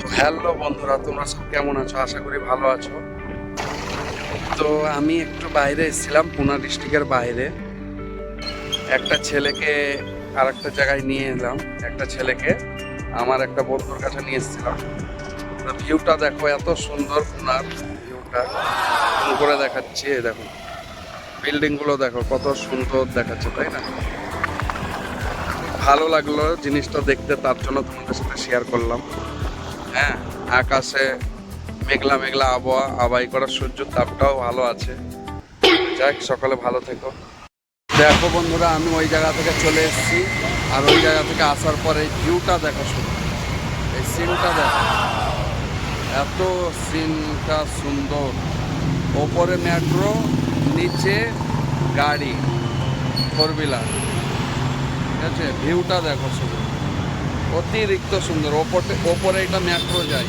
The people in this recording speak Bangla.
হ্যালো বন্ধুরা, তোমরা সব কেমন আছো? আশা করি ভালো আছো। তো আমি একটু বাইরে এসেছিলাম, পুনা ডিস্ট্রিক্টের বাইরে। একটা ছেলেকে আর একটা জায়গায় নিয়ে এলাম। একটা ছেলেকে আমার একটা বন্ধুর কাছে নিয়ে এসেছিলাম। তো ভিউটা দেখো, এত সুন্দর পুনার ভিউটা। ফোন করে দেখাচ্ছি, এই দেখো বিল্ডিং গুলো দেখো কত সুন্দর দেখাচ্ছে, তাই না? ভালো লাগলো জিনিসটা দেখতে, তার জন্য তোমাদের সাথে শেয়ার করলাম। হ্যাঁ, আকাশে মেঘলা মেঘলা আবহাওয়া, আবাই করা সূর্যের তাপটাও ভালো আছে। যাক, সকালে ভালো থেকো। দেখো বন্ধুরা, আমি ওই জায়গা থেকে চলে এসেছি, আর ওই জায়গা থেকে আসার পরে এই ভিউটা দেখো, শুধু এই সিনটা দেখো, এত সিনটা সুন্দর। ওপরে মেট্রো, নিচে গাড়ি, ফোর হুইলার। ঠিক আছে, ভিউটা দেখো শুধু, অতিরিক্ত সুন্দর। ওপরে এটা মেট্রো যায়।